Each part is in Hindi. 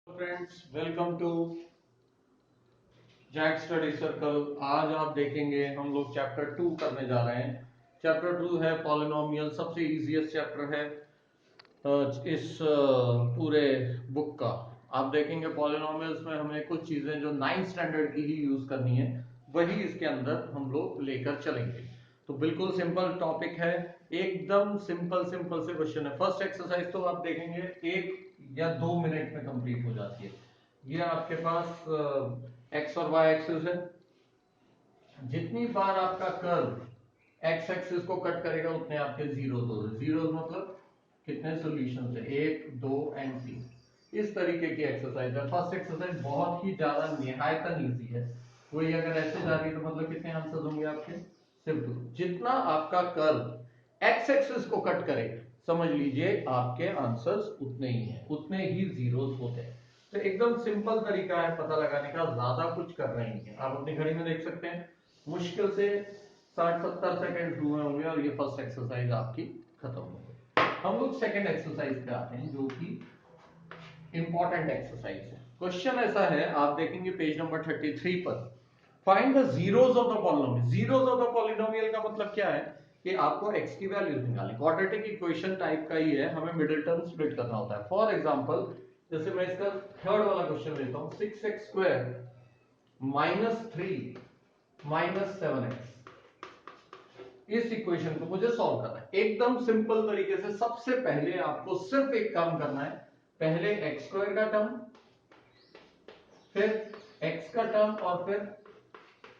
Friends, welcome to Jack study circle. आज आप देखेंगे हम लोग चैप्टर 2 करने जा रहे हैं। चैप्टर 2 है पॉलिनोमियल, सबसे इजीएस्ट चैप्टर है इस पूरे बुक का। आप देखेंगे पॉलिनोमियल्स में हमें कुछ चीजें जो 9th स्टैंडर्ड की ही यूज करनी है, वही इसके अंदर हम लोग लेकर चलेंगे। तो बिल्कुल सिंपल टॉपिक है, एकदम सिंपल सिंपल से क्वेश्चन है। फर्स्ट एक्सरसाइज तो आप देखेंगे 1 या 2 मिनट में कंप्लीट हो जाती है। ये आपके पास एक्स और वाई एक्सिस है। जितनी बार आपका कर्व एक्स एक्सिस को कट करेगा उतने आपके जीरो हो। जीरो मतलब कितने सॉल्यूशन है, 1 2 एंड 3। इस तरीके की एक्सरसाइज है। फर्स्ट एक्सरसाइज बहुत ही ज्यादा निहायतन इजी है। कोई अगर ऐसे जा रही है तो मतलब कितने आंसर होंगे आपके, सिर्फ 2। जितना आपका कर्व एक्स एक्सिस को कट करे, समझ लीजिए आपके आंसर्स उतने ही हैं, उतने ही जीरोस होते हैं। तो एकदम सिंपल तरीका है पता लगाने का, ज्यादा कुछ कर रहे हैं। आप अपनी घड़ी में देख सकते हैं, मुश्किल से 60-70 सेकेंड हुए होंगे और ये फर्स्ट एक्सरसाइज आपकी खत्म हो गई। हम लोग सेकेंड एक्सरसाइज पे आते हैं, जो कि इंपॉर्टेंट एक्सरसाइज है। क्वेश्चन ऐसा है, आप देखेंगे पेज नंबर 33 पर, find the zeros of the polynomial. Zeros of the polynomial का मतलब क्या है कि आपको x की वैल्यूज निकालनी। क्वाड्रेटिक इक्वेशन टाइप का ही है, हमें मिडिल टर्म स्प्लिट करना होता है। फॉर एग्जांपल, जैसे मैं इसका थर्ड वाला क्वेश्चन लेता हूं, 6x square minus 3 minus 7x। इस इक्वेशन को मुझे सॉल्व करना है एकदम सिंपल तरीके से। सबसे पहले आपको सिर्फ एक काम करना है, पहले एक्स स्क्वायर का टर्म, फिर एक्स का टर्म और फिर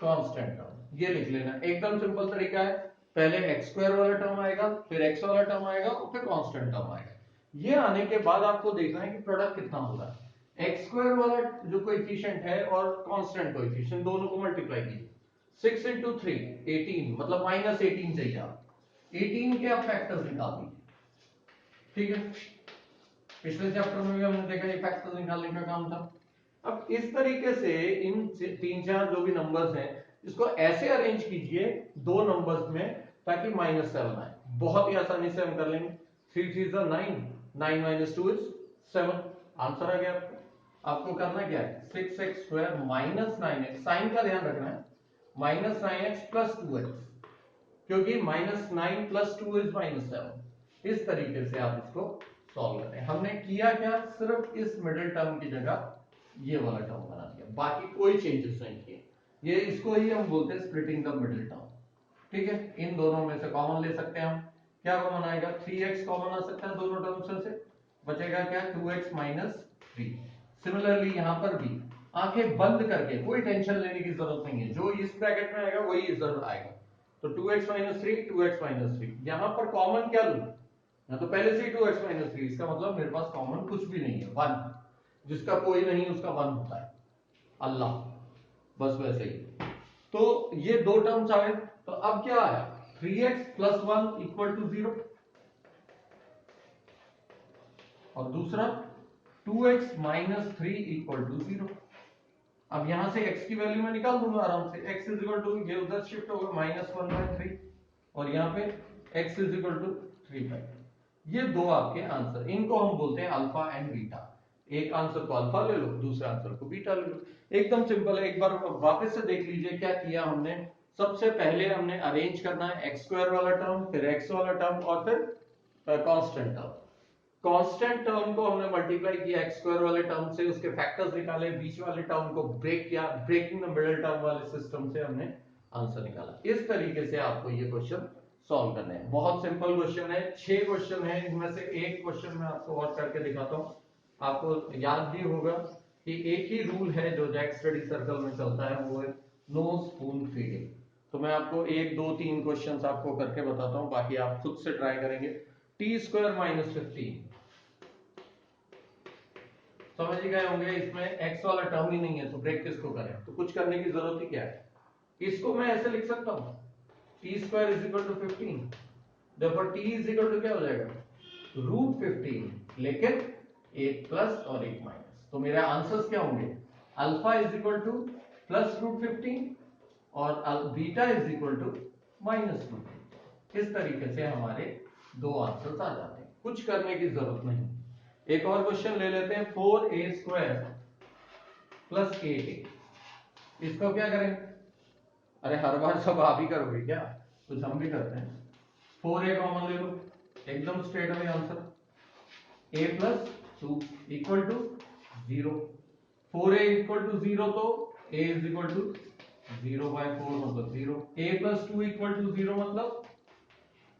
कांस्टेंट टर्म, ये लिख लेना। एकदम सिंपल तरीका है। पहले एक्स स्क्वायर वाला टर्म आएगा, फिर एक्स वाला टर्म आएगा और फिर कांस्टेंट टर्म आएगा। ये आने के बाद आपको देखना है कि प्रोडक्ट कितना होगा। एक्स स्क्वायर वाला जो कोएफिशिएंट है और कांस्टेंट कोएफिशिएंट दोनों को मल्टीप्लाई कीजिए। 6 इंटू 3 18, मतलब माइनस 18 चाहिए। आप 18 के आप फैक्टर्स निकाल दीजिए, ठीक है। पिछले चैप्टर में भी हमने देखा ये फैक्टर्स निकालने का काम था। अब इस तरीके से इन 3-4 जो भी नंबर्स हैं, इसको ऐसे अरेंज कीजिए दो नंबर्स में, ताकि -7 आए। बहुत ही आसानी से हम कर लेंगे। 3 3 is 9, 9 minus 2 is 7। आंसर आ गया आपको। आपको करना क्या है, 6x square minus 9x, sign का ध्यान रखना है, माइनस 9x प्लस 2x, क्योंकि -9 प्लस 2 इज -7। इस तरीके से आप इसको सॉल्व करते हैं। हमने किया क्या, सिर्फ इस मिडिल टर्म की जगह ये वाला टर्म बना दिया, बाकी कोई चेंजेस नहीं किए। ये इसको ही हम बोलते हैं स्प्लिटिंग द मिडिल टर्म, ठीक है। इन दोनों में से कॉमन ले सकते हैं हम। क्या कॉमन आएगा, 3x कॉमन आ सकता है दोनों टर्म्स में से, बचेगा क्या, 2x माइनस 3। सिमिलरली यहां पर भी आंखें बंद करके, कोई टेंशन लेने की जरूरत नहीं है, जो इस ब्रैकेट में आएगा वही इस तरफ आएगा। तो 2x माइनस 3, 2x माइनस 3, यहां पर कॉमन क्या लूं, या तो पहले से ही 2x माइनस 3, इसका मतलब मेरे पास कॉमन कुछ भी नहीं है, 1। जिसका कोई नहीं उसका 1 होता है, अल्लाह, बस वैसे ही। तो ये दो टर्म्स आए, तो अब क्या आया, 3x प्लस 1 इक्वल टू 0, और दूसरा 2x माइनस 3 इक्वल टू 0। अब यहां से x की वैल्यू मैं निकाल दूंगा आराम से। x इज इक्वल टू, ये उधर शिफ्ट होगा, -1/3, और यहां पे x इज इक्वल टू 3/। ये दो आपके आंसर, इनको हम बोलते हैं अल्फा एंड बीटा। एक आंसर को अल्फा ले लो, दूसरे आंसर को बीटा ले लो। एकदम सिंपल है। एक बार वापस से देख लीजिए क्या किया हमने। सबसे पहले हमने अरेंज करना है एक्स स्क्वायर वाला टर्म, फिर एक्स वाला टर्म और फिर कांस्टेंट टर्म। कांस्टेंट टर्म को हमने मल्टीप्लाई किया एक्स स्क्वायर वाले टर्म से, उसके फैक्टर्स निकाले, बीच वाले टर्म को ब्रेक किया, ब्रेकिंग द मिडिल टर्म वाले सिस्टम से हमने आंसर निकाला। इस तरीके से आपको ये क्वेश्चन सॉल्व करने हैं। बहुत सिंपल क्वेश्चन है, 6 क्वेश्चन है, इनमें से एक क्वेश्चन मैं आपको और करके दिखाता हूं। आपको याद भी होगा कि एक ही रूल है जो जैक स्टडी सर्कल में चलता है, वो है नो स्पून फीडिंग। तो मैं आपको 1 2 3 क्वेश्चंस आपको करके बताता हूं, बाकी आप खुद से ट्राई करेंगे। टी स्क्वायर माइनस 15, समझ ही गए होंगे, इसमें x वाला टर्म ही नहीं है, तो ब्रेक किसको करें, तो कुछ करने की जरूरत ही क्या है। इसको मैं ऐसे लिख सकता हूं, T square is equal to 15, therefore t is equal to क्या हो जाएगा, √15, लेकिन एक प्लस और एक माइनस। तो मेरे आंसर्स क्या होंगे, alpha is equal to plus √15 और beta is equal to minus √15। इस तरीके से हमारे दो आंसर्स आ जाते हैं, कुछ करने की जरूरत नहीं। एक और क्वेश्चन ले लेते हैं 4a² प्लस 8a। इसको क्या करें? अरे हर बार सब आप ही करोगे क्या? कुछ हम भी करते हैं। 4a कॉमन ले लो, एकदम straight away answer. a plus 2 equal to 0। 4a equal to 0 तो a इज इक्वल टू 0/4 मतलब 0। a प्लस 2 इक्वल टू 0 मतलब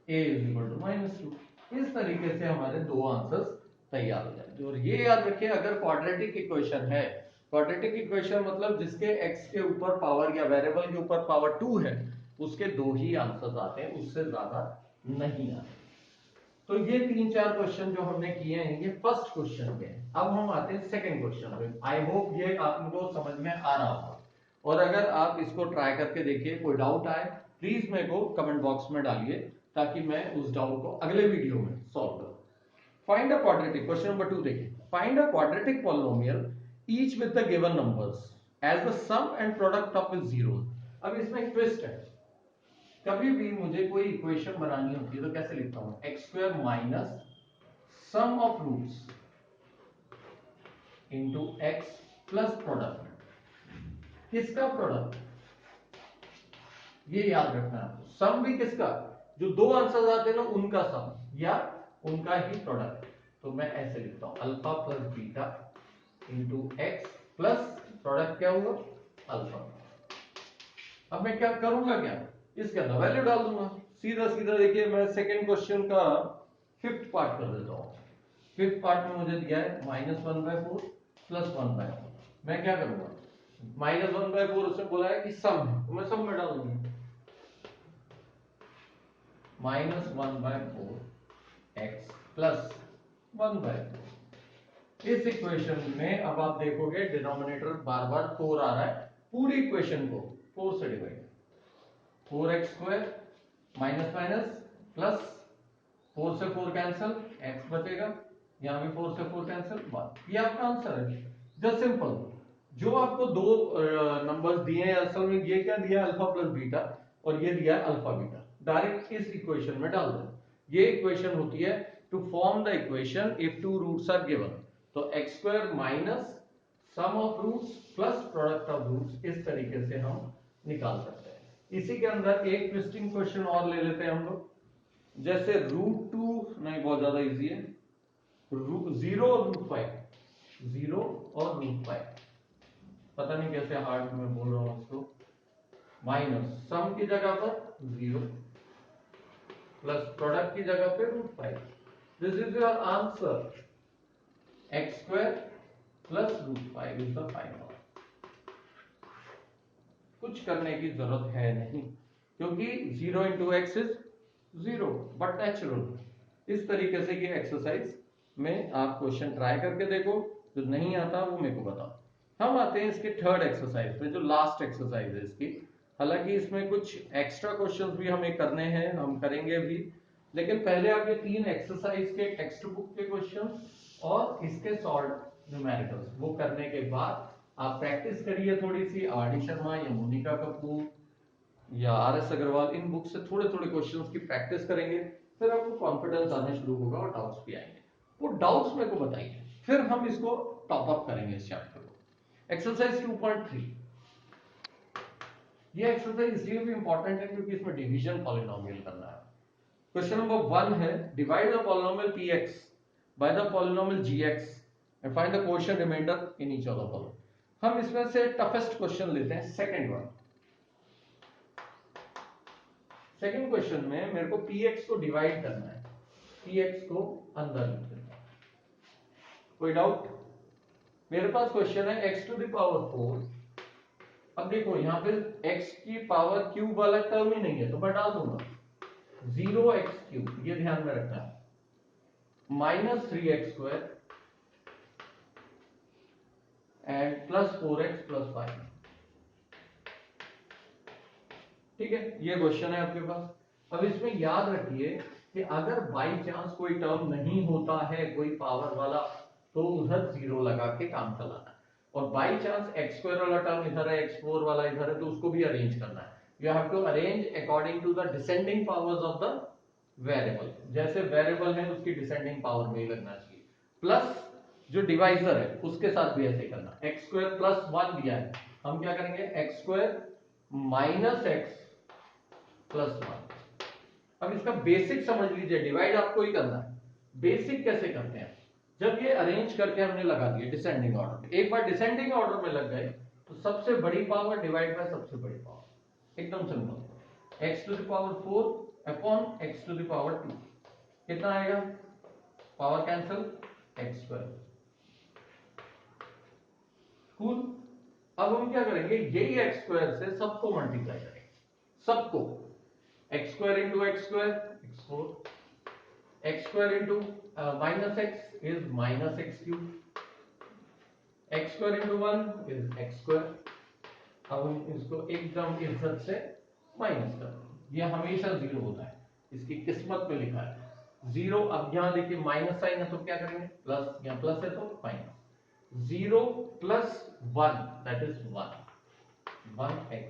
a इज इक्वल टू -2। इस तरीके से हमारे दो आंसर्स तैयार हो जाएंगे। और ये याद रखिए, अगर क्वाड्रेटिक इक्वेशन है, क्वाड्रेटिक इक्वेशन मतलब जिसके x के ऊपर पावर या वेरिएबल के ऊपर पावर 2 है, उसके दो ही आंसर्स आते हैं, उससे ज्यादा नहीं आते। तो ये 3-4 क्वेश्चन जो हमने किए हैं, ये फर्स्ट क्वेश्चन के। अब हम आते हैं सेकंड क्वेश्चन पे। आई होप ये आपको समझ में आ रहा होगा, और अगर आप इसको ट्राई करके देखिए, कोई डाउट आए प्लीज मेरे को कमेंट बॉक्स में डालिए, ताकि मैं उस डाउट को अगले वीडियो में सॉल्व करूं। Find a quadratic, question number 2 देखिए। Find a quadratic polynomial each with the given numbers as the sum and product of its zeros. अब इसमें एक ट्विस्ट है। कभी भी मुझे कोई इक्वेशन बनानी होती है तो कैसे लिखता हूं? x² minus sum of roots into x plus product. किसका प्रोडक्ट? ये याद रखना है। सम भी किसका? जो दो आंसर्स आते हैं ना, उनका सम या उनका ही प्रोडक्ट। तो मैं ऐसे लिखता हूं, alpha plus beta into x plus product क्या हुआ? अल्फा। अब मैं क्या करूंगा? क्या इसके अंदर वैल्यू डाल दूंगा सीधा सीधा। देखिए, मैं सेकंड क्वेश्चन का फिफ्थ पार्ट कर देता हूं। फिफ्थ पार्ट में मुझे दिया है -1/4 प्लस 1/4। मैं क्या करूंगा? -1/4 उसने बोला है कि सम है, तो मैं सम में डाल दूंगा। -1/4 x प्लस 1/4। इस इक्वेशन में अब आप देखोगे डिनोमिनेटर बार बार 4 आ रहा है। पूरी इक्वेशन को 4 से divide, 4x² minus minus plus 4 से 4 कैंसिल, x बचेगा, यहां भी 4 से 4 कैंसिल, 1। ये आपका आंसर है। Just simple. जो आपको दो नंबर्स दिए हैं, असल में ये क्या दिया? अल्फा प्लस बीटा, और ये दिया अल्फा बीटा। डायरेक्ट इस इक्वेशन में डाल दो। ये इक्वेशन होती है to form the equation if two roots are given. तो x² minus sum of roots plus product of roots, इस तरीके से हम निकाल सकते हैं। इसी के अंदर एक ट्विस्टिंग क्वेश्चन और ले लेते हैं हम लोग, जैसे √2 नहीं, बहुत ज्यादा इजी है। 0 और √5, 0 और √5, पता नहीं कैसे हार्ड में बोल रहा हूं इसको। माइनस सम की जगह पर 0 प्लस प्रोडक्ट की जगह पे √5। This is your answer. x² plus √5 is the final. कुछ करने की जरूरत है नहीं, क्योंकि 0 into x is 0, but natural. इस तरीके से ये एक्सरसाइज में आप क्वेश्चन ट्राई करके देखो। जो नहीं आता वो मेरे को बताओ। हम आते हैं इसके थर्ड एक्सरसाइज पे, जो लास्ट एक्सरसाइज है इसकी। हालांकि इसमें कुछ एक्स्ट्रा क्वेश्चंस भी हमें करने हैं, हम करेंगे भी, लेकिन पहले आप ये 3 एक्सरसाइज के टेक्स्ट बुक के क्वेश्चंस और इसके सॉल्व न्यूमेरिकल्स वो करने के बाद आप प्रैक्टिस करिए थोड़ी सी। आर डी शर्मा या मोनिका कपूर या आर एस अग्रवाल, इन बुक से थोड़े थोड़े क्वेश्चंस की प्रैक्टिस करेंगे, फिर आपको कॉन्फिडेंस आना शुरू होगा और डाउट्स भी आएंगे। वो डाउट्स मेरे को बताइए, फिर हम इसको टॉप अप करेंगे इस चैप्टर को। एक्सरसाइज 2.3। ये एक्सरसाइज इसलिए भी इंपॉर्टेंट है क्योंकि इसमें डिवीजन पॉलिनोमियल करना है। क्वेश्चन नंबर 1 है, divide the polynomial px by the polynomial gx and find the quotient remainder in each of the following. हम इसमें से टफेस्ट क्वेश्चन लेते हैं, सेकंड वन। सेकंड क्वेश्चन में मेरे को px को डिवाइड करना है, px को अंदर लिख देना है। कोई डाउट? मेरे पास क्वेश्चन है x टू द पावर 4। अब देखो यहाँ पे x की पावर क्यूब वाला टर्म ही नहीं है, तो मैं डाल दूंगा 0x3, ये ध्यान में रखना है, -3x² and plus 4x plus 5। ठीक है, ये क्वेश्चन है आपके पास। अब इसमें याद रखिए कि अगर बाई चांस कोई टर्म नहीं होता है कोई पावर वाला, तो उधर 0 लगा के काम चलाना है। और बाई चांस x² वाला टर्म इधर है, x4 वाला इधर है, तो उसको भी अरेंज करना है। You have to arrange according to the descending powers of the variable. जैसे वेरिएबल है उसकी डिसेंडिंग पावर में ही लगना चाहिए। प्लस जो डिवाइजर है उसके साथ भी ऐसे करना, एक्स स्क्वायर प्लस 1 दिया है, हम क्या करेंगे x square minus x plus 1। अब इसका बेसिक समझ लीजिए, डिवाइड आपको ही करना है। बेसिक कैसे करते हैं, जब ये अरेंज करके हमने लगा दिए डिसेंडिंग ऑर्डर में, एक बार डिसेंडिंग ऑर्डर में लग गए तो सबसे बड़ी पावर डिवाइड बाय सबसे बड़ी पावर, एकदम simple. x to the power 4 upon x to the power 2 कितना आएगा, power cancel x square. Cool. अब हम क्या करेंगे, यही x स्क्वायर से सबको मल्टीप्लाई करेंगे, सबको। x square into x square x4, x square into minus x is minus x cube, x square into 1 is x square. अब हम इसको एकदम इज्जत से माइनस कर दें, ये हमेशा जीरो होता है, इसकी किस्मत में लिखा है जीरो। अब यहां देखिए माइनस साइन है तो क्या करेंगे प्लस, यहां प्लस है तो minus, 0 plus 1 that is 1x,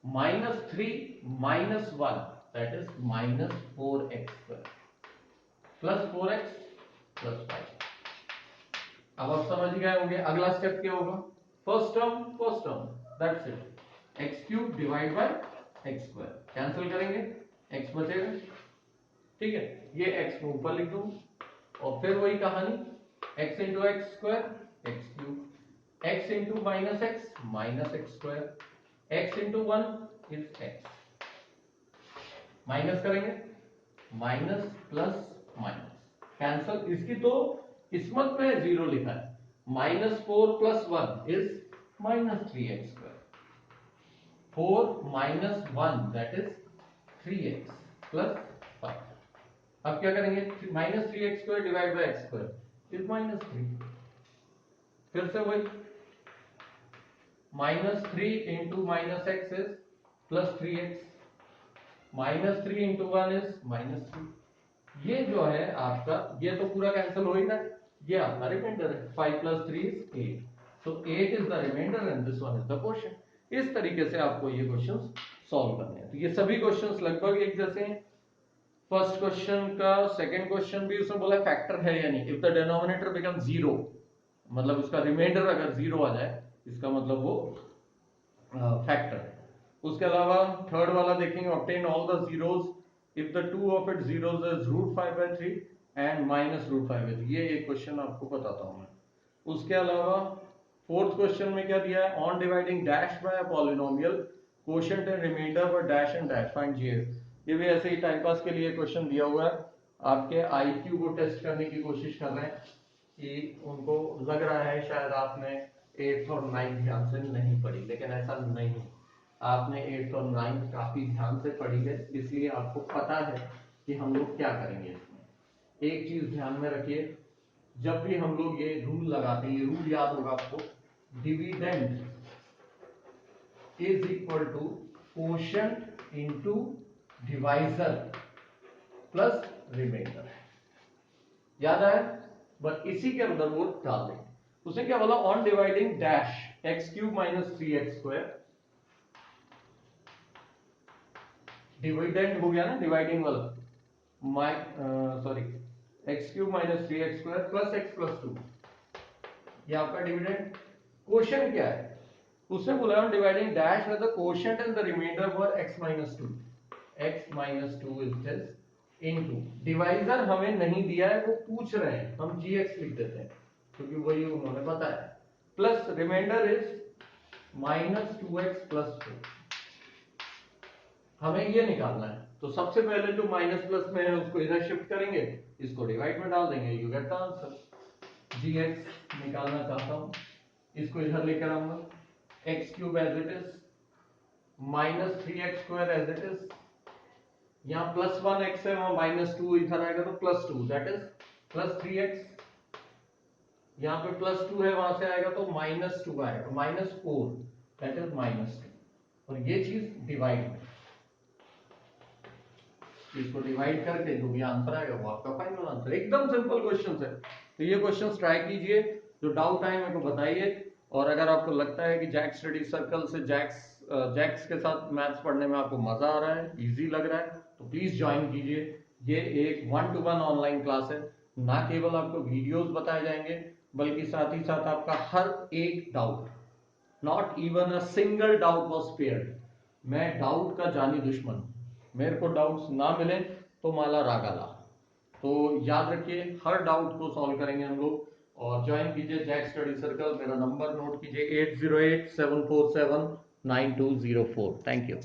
minus 3 minus 1 that is minus 4x square, plus 4x plus 5। अब आप समझ गए होंगे अगला स्टेप क्या होगा, first term that's it, x cube divide by x square, cancel करेंगे x बचेगा, ठीक है, ये x को ऊपर लिख दूं और फिर वही कहानी, x into x square x cube, x into minus x square, x into 1 is x, minus करेंगे माइनस प्लस माइनस, कैंसल, इसकी तो किस्मत में जीरो लिखा है, -4 plus 1 is -3x square, 4 minus 1 that is 3x plus 5। अब क्या करेंगे, -3x square divide by x square is -3, फिर से वही -3 into minus x is plus 3x, -3 into 1 is -3। ये जो है आपका, ये तो पूरा कैंसिल हो ही ना, ये आपका रिमाइंडर है, 5 plus 3 is 8, so 8 is the remainder and this one is the question. इस तरीके से आपको ये क्वेश्चंस सॉल्व करने हैं। तो ये सभी क्वेश्चंस लगभग एक जैसे हैं। फर्स्ट क्वेश्चन का सेकंड क्वेश्चन भी उसमें बोला फैक्टर है या नहीं, इफ द डिनोमिनेटर बिकम 0, मतलब उसका रिमाइंडर अगर 0 आ जाए इसका मतलब वो फैक्टर है। उसके अलावा थर्ड वाला देखेंगे, obtain all the zeros if the two of it zeros is √5/3 and -√5/3, ये एक क्वेश्चन आपको बताता हूं मैं। उसके अलावा फोर्थ क्वेश्चन में क्या दिया है, on dividing dash by a polynomial quotient and remainder for dash and dash find GS. ये भी ऐसे ही टाइम पास के लिए क्वेश्चन दिया हुआ है, आपके आईक्यू को टेस्ट करने की कोशिश कर रहे हैं कि उनको लग रहा है शायद आपने 8th और 9th ध्यान से नहीं पढ़ी, लेकिन ऐसा नहीं, आपने 8th और 9th काफी ध्यान से पढ़ी है, इसलिए आपको पता है कि हम लोग क्या करेंगे इसमें। एक चीज ध्यान में रखिए, जब भी हम लोग ये रूल लगाते हैं, ये रूल याद होगा आपको, dividend is equal to quotient into divisor plus remainder, याद आया, बस इसी के अंदर वो डाल देंगे। उसने क्या बोला, on dividing dash x³ - 3x square, dividend हो गया ना डिवाइडिंग वाला, sorry x³ - 3x square plus x plus 2, ये आपका डिविडेंड। क्वोशिएंट क्या है, उसने बोला on dividing dash with the quotient and the remainder for x - 2, x - 2 is this into, divisor हमें नहीं दिया है, वो पूछ रहे हैं, हम gx लिख देते हैं क्योंकि वही उन्होंने बताया, plus remainder is -2x plus 4, हमें ये निकालना है। तो सबसे पहले जो माइनस प्लस में है उसको इधर शिफ्ट करेंगे, इसको डिवाइड में डाल देंगे, you get the answer. gx निकालना चाहता हूं, इसको इधर लेकर आऊंगा, x³ as it is, -3x square as it is, यहाँ +1x है, वहां -2 इधर आएगा तो +2 दैट इज +3x, यहाँ पे +2 है, वहां से आएगा तो -2 आएगा, -4 दैट इज -2, और ये चीज डिवाइड में, इसको डिवाइड करके जो भी आंसर आएगा वो आपका फाइनल आंसर। एकदम सिंपल क्वेश्चन है, तो ये क्वेश्चंस ट्राई कीजिए, जो डाउट आए मेरे को बताइए, और अगर आपको लगता है कि जैक स्टडी सर्कल से जैक्स के साथ मैथ्स पढ़ने में आपको मजा आ रहा है, इजी लग रहा है, तो प्लीज ज्वाइन कीजिए। ये एक 1-to-1 ऑनलाइन क्लास है, ना केवल आपको वीडियोस बताए जाएंगे बल्कि साथ ही साथ आपका हर एक doubt, not even a single doubt was spared. मैं डाउट का जानी दुश्मन, मेरे को डाउट्स ना मिले तो माला रागाला। तो याद रखिए हर डाउट को सॉल्व करेंगे हम लोग। और ज्वाइन कीजिए जैक स्टडी सर्कल। मेरा नंबर नोट कीजिए 8087479204। Thank you.